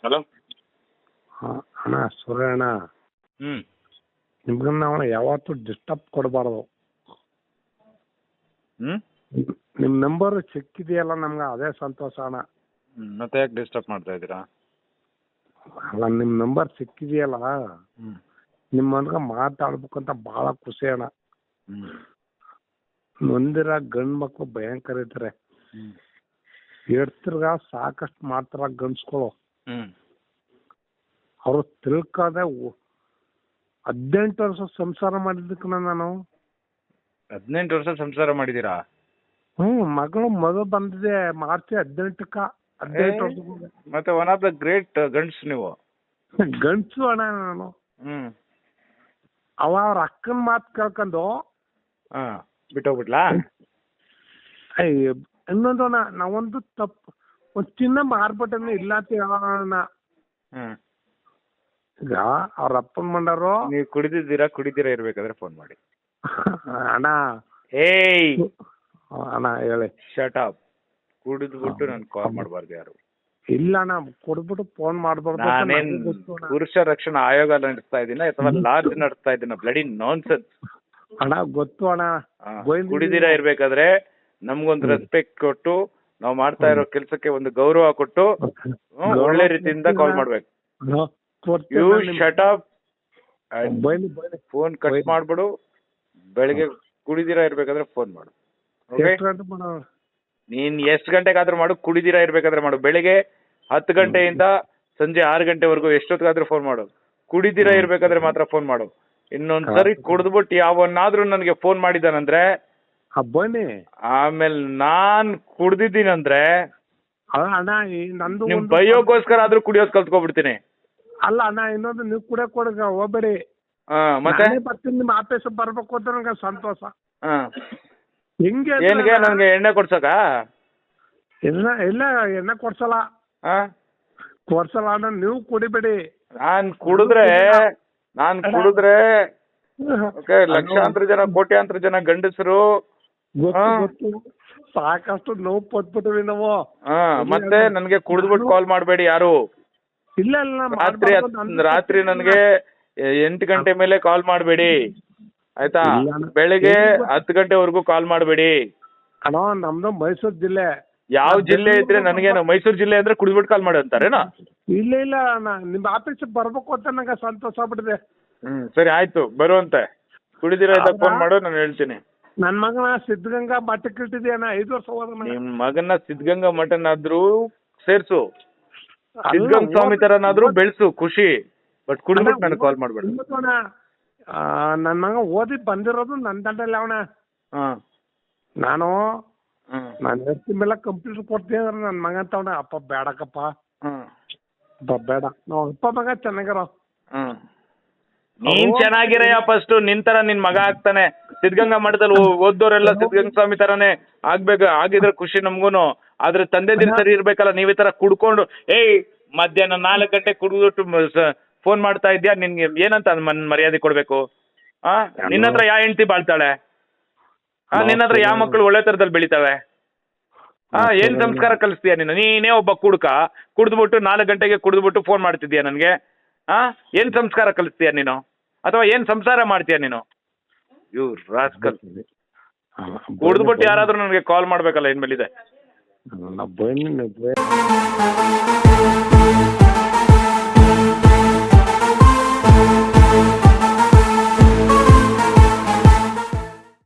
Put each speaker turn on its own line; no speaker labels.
Hello.
ಅಣ್ಣ ಸೂರ್ಯಣ್ಣ,
ಹ್ಮ್
ನಿಮ್ಗೆ ನಾವು ಯಾವತ್ತೂ ಡಿಸ್ಟರ್ಬ್ ಕೊಡಬಾರ್ದು.
ಹ್ಮ್
ನಿಮ್ಮ ನಂಬರ್ ಸಿಕ್ಕಿದೆಯಲ್ಲ ನಮ್ಗೆ ಅದೇ ಸಂತೋಷ ಅಣ್ಣ.
ಮತ್ತೆ ಯಾಕೆ ಡಿಸ್ಟರ್ಬ್ ಮಾಡ್ತಾ ಇದ್ದೀರಾ?
ಅಲ್ಲ, ನಿಮ್ಮ ನಂಬರ್ ಸಿಕ್ಕಿದೆಯಲ್ಲ,
ಹ್ಮ್
ನಿಮ್ಮ ಮನ್ಗೆ ಮಾತಾಡ್ಬೇಕಂತ ಭಾಳ ಖುಷಿ ಅಣ್ಣ.
ಹ್ಮ್
ನೊಂದಿರ ಗಂಡು ಮಕ್ಕಳು ಭಯಂಕರ ಇರ್ತಾರೆ.
ಹ್ಮ್
ಎಡ್ತಿರ್ಗ ಸಾಕಷ್ಟು ಮಾಡ್ತಾರ ಗಂಡ್ಸ್ಗಳು.
ಹ್ಮ್
ಅವರು ತಿಳ್ಕದೆ 18 ವರ್ಷ ಸಂಸಾರ ಮಾಡಿದ್ದಕ್ಕನ ನಾನು.
18 ವರ್ಷ ಸಂಸಾರ ಮಾಡಿದ್ದೀರಾ?
ಮಗಳು ಮದುವೆ ಬಂದಿದೆ ಮಾರ್ಚ್ 18ಕ್ಕ. 18 ವರ್ಷ
ಮತ್ತೆ ಒನ್ ಆಫ್ ದ ಗ್ರೇಟ್ ಗಂಡ್ಸ್ ನೀವು.
ಗಂಡ್ಸು ಅಣ್ಣ ನಾನು.
ಹ್ಮ್
ಅವ್ರ ಅಕ್ಕನ ಮಾತು ಕೇಳ್ಕೊಂಡು
ಹಾ ಬಿಟ್ಟೋಗ್ಬಿಟ್ಲಾ?
ಇನ್ನೊಂದು ಅಣ್ಣ, ನಾವೊಂದು ತಪ್ಪು ಒಂದು ಚಿನ್ನ ಮಾರ್ಬಿಟ್ಟೆ ಇಲ್ಲ ಅಂತ ಹೇಳೋಣ.
ಹ್ಮ್
ಈಗ ಅವ್ರ ಅಪ್ಪನ ಮಂಡರು
ನೀವು ಕುಡಿದಿರಾ ಇರ್ಬೇಕಾದ್ರೆ ಫೋನ್ ಮಾಡಿ.
ಅಣ್ಣ.
ಏಯ್
ಅಣ್ಣ ಹೇಳಿ.
Shut up. ಕುಡಿದ್ಬಿಟ್ಟು ನಾನು ಕಾಲ್ ಮಾಡಬಾರ್ದು ಯಾರು.
ಇಲ್ಲ ಅಣ್ಣ, ಕೊಡ್ಬಿಟ್ಟು ಫೋನ್ ಮಾಡ್ಬಾರ್ದು.
ನಾನೇನ್ ಪುರುಷ ರಕ್ಷಣಾ ಆಯೋಗ ನಡೆಸ್ತಾ ಇದ್ದೀನ ಅಥವಾ ಲಾಡ್ಜ್ ನಡೆಸ್ತಾ ಇದ್ದೀನ? Bloody nonsense.
ಅಣ್ಣ ಗೊತ್ತು ಅಣ್ಣ.
ಕುಡಿದಿರಾ ಇರ್ಬೇಕಾದ್ರೆ ನಮ್ಗೊಂದು ರೆಸ್ಪೆಕ್ಟ್ ಕೊಟ್ಟು ನಾವು ಮಾಡ್ತಾ ಇರೋ ಕೆಲ್ಸಕ್ಕೆ ಒಂದು ಗೌರವ ಕೊಟ್ಟು ಒಳ್ಳೆ ರೀತಿಯಿಂದ ಕಾಲ್ ಮಾಡ್ಬೇಕು. You shut up. Phone cut ಮಾಡ್ಬಿಡು. ಬೆಳಿಗ್ಗೆ ಕುಡಿದಿರಾ ಇರ್ಬೇಕಾದ್ರೆ ಫೋನ್ ಮಾಡು. ನೀನ್ ಎಷ್ಟು ಗಂಟೆಗಾದ್ರೂ ಮಾಡು, ಕುಡಿದಿರಾ ಇರ್ಬೇಕಾದ್ರೆ ಮಾಡು. ಬೆಳಿಗ್ಗೆ 10 ಗಂಟೆಯಿಂದ ಸಂಜೆ 6 ಗಂಟೆವರೆಗೂ ಎಷ್ಟೊತ್ತಿಗಾದ್ರೂ ಫೋನ್ ಮಾಡು. ಕುಡಿದಿರಾ ಇರ್ಬೇಕಾದ್ರೆ ಮಾತ್ರ ಫೋನ್ ಮಾಡು. ಇನ್ನೊಂದ್ಸರಿ ಕುಡಿದ್ಬಿಟ್ಟು ಯಾವನ್ನಾದ್ರೂ ನನಗೆ ಫೋನ್ ಮಾಡಿದಾನಂದ್ರೆ, ಆಮೇಲೆ ನಾನ್ ಕುಡ್ದಿದ್ದೀನಂದ್ರೆ ನಿಮ್ ಬೈಯೋಗೋಸ್ಕರ ಆದ್ರೂ ಕುಡಿಯೋದ್ ಕಲ್ತ್ಕೊಬಿಡ್ತೀನಿ.
ಅಲ್ಲ ಅಣ್ಣ, ಇನ್ನೊಂದು ನೀವು ಕುಡಿಯಕ್ ಕೊಡಗ ಹೋಗ್ಬೇಡಿ.
ಮತ್ತೆ
ಬರ್ತೀನಿ, ನಿಮ್ಮ ಆಫೀಸ್ ಬರ್ಬೇಕು ಅಂತ ನಂಗೆ ಸಂತೋಷ.
ಹಿಂಗೆ ಏನ್ಗೆ ನನ್ಗೆ ಎಣ್ಣೆ ಕೊಡ್ಸಕ?
ಇಲ್ಲ ಎಣ್ಣೆ ಕೊಡ್ಸಲ್ಲ ಅಣ್ಣ, ನೀವು ಕುಡಿಬೇಡಿ.
ನಾನ್ ಕುಡಿದ್ರೆ ಲಕ್ಷಾಂತರ ಜನ ಕೋಟ್ಯಾಂತರ ಜನ ಗಂಡಸರು
ಸಾಕಷ್ಟು ನೋವು ಪಟ್ಬಿಟ್ವಿ ನಾವು.
ಮತ್ತೆ ನನ್ಗೆ ಕುಡಿದ್ಬಿಟ್ಟು ಕಾಲ್ ಮಾಡ್ಬೇಡಿ ಯಾರು.
ಇಲ್ಲ
ರಾತ್ರಿ ನನ್ಗೆ 8 ಗಂಟೆ ಮೇಲೆ ಕಾಲ್ ಮಾಡ್ಬೇಡಿ ಆಯ್ತಾ? ಬೆಳಿಗ್ಗೆ 10 ಗಂಟೆವರೆಗೂ ಕಾಲ್ ಮಾಡ್ಬೇಡಿ.
ಅಣ್ಣ ನಮ್ದು ಮೈಸೂರು ಜಿಲ್ಲೆ.
ಯಾವ ಜಿಲ್ಲೆ ಇದ್ರೆ ನನಗೇನು? ಮೈಸೂರು ಜಿಲ್ಲೆ ಅಂದ್ರೆ ಕುಡಿದ್ಬಿಟ್ಟು ಕಾಲ್ ಮಾಡಿ ಅಂತಾರೇನೋ?
ಇಲ್ಲ ಅಣ್ಣ, ನಿಮ್ ಆಫೀಸ್ ಬರ್ಬೇಕು ಅಂತ ನಂಗೆ ಸಂತೋಷ ಆಗ್ಬಿಟ್ಟಿದೆ.
ಸರಿ ಆಯ್ತು, ಬರುವಂತೆ. ಕುಡಿದಿರ ಫೋನ್ ಮಾಡು, ನಾನು ಹೇಳ್ತೀನಿ.
ನನ್ ಮಗನ ಸಿದ್ಧಗಂಗಾ ಮಠಕ್ಕೆ ಇಟ್ಟಿದ್ಯಾನ 5 ವರ್ಷ ಹೋದ.
ನಿಮ್ ಮಗನ ಸಿದ್ಧಗಂಗಾ ಮಠನಾದ್ರೂ ಸೇರ್ಸು, ಸಿದ್ಧಗಂಗಾ ಸ್ವಾಮಿ ತರನಾದ್ರೂ ಬೆಳ್ಸು, ಖುಷಿ. ಬಟ್ ಕುಡಿದ್ಬಿಟ್ಟು ನನಗೆ ಕಾಲ್ ಮಾಡ್ಬೇಡ.
ನನ್ ಮಗ ಓದಿ ಬಂದಿರೋದು ನನ್ನ ದಂಡಲ್ಲಿ ಅವನ. ನಾನು ಎಷ್ಟು ಮೇಲೆ ಕಂಪ್ಯೂಟರ್ ಕೊಡ್ತೀನಿ ಅಂದ್ರೆ ನನ್ನ ಮಗ ಅಂತವನ. ಅಪ್ಪ ಬೇಡಕ್ಕಪ್ಪ, ಬೇಡ, ನಾವು ಅಪ್ಪ ಮಗ ಚೆನ್ನಾಗಿರೋ.
ನೀನ್ ಚೆನ್ನಾಗಿರಯ್ಯ ಫಸ್ಟ್. ನಿನ್ ತರ ನಿನ್ ಮಗ ಆಗ್ತಾನೆ. ಸಿದ್ಧಗಂಗಾ ಮಠದಲ್ಲಿ ಓದ್ದೋರೆಲ್ಲ ಸಿದ್ಧಗಂಗಾ ಸ್ವಾಮಿ ತರಾನೇ ಆಗಿದ್ರೆ ಖುಷಿ ನಮ್ಗೂನು. ಆದ್ರೆ ತಂದೆ ದಿನ ಸರಿ ಇರ್ಬೇಕಲ್ಲ. ನೀವ್ ಈ ತರ ಕುಡ್ಕೊಂಡು ಮಧ್ಯಾಹ್ನ 4 ಗಂಟೆ ಕುಡಿದ್ಬಿಟ್ಟು ಫೋನ್ ಮಾಡ್ತಾ ಇದ್ಯಾ? ನಿನ್ಗೆ ಏನಂತ ಮರ್ಯಾದೆ ಕೊಡ್ಬೇಕು? ನಿನ್ನ ಹತ್ರ ಯಾವ ಹೆಂಡತಿ ಬಾಳ್ತಾಳೆ? ನಿನ್ನ ಹತ್ರ ಯಾವ ಮಕ್ಕಳು ಒಳ್ಳೆ ತರದಲ್ಲಿ ಬೆಳಿತಾವೆ? ಏನ್ ಸಂಸ್ಕಾರ ಕಲಿಸ್ತೀಯ ನೀನು? ನೀನೇ ಒಬ್ಬ ಕುಡಿದ್ಬಿಟ್ಟು 4 ಗಂಟೆಗೆ ಕುಡಿದ್ಬಿಟ್ಟು ಫೋನ್ ಮಾಡ್ತಿದ್ಯಾ ನನ್ಗೆ? ಏನ್ ಸಂಸ್ಕಾರ ಕಲಿಸ್ತೀಯ ನೀನು? ಅಥವಾ ಏನ್ ಸಂಸಾರ ಮಾಡ್ತೀಯ ನೀನು? You rascal. ಕುಡಿದ್ಬಿಟ್ಟು ಯಾರಾದ್ರೂ ನನಗೆ ಕಾಲ್ ಮಾಡ್ಬೇಕಲ್ಲ ಇನ್ಮೇಲಿದೆ.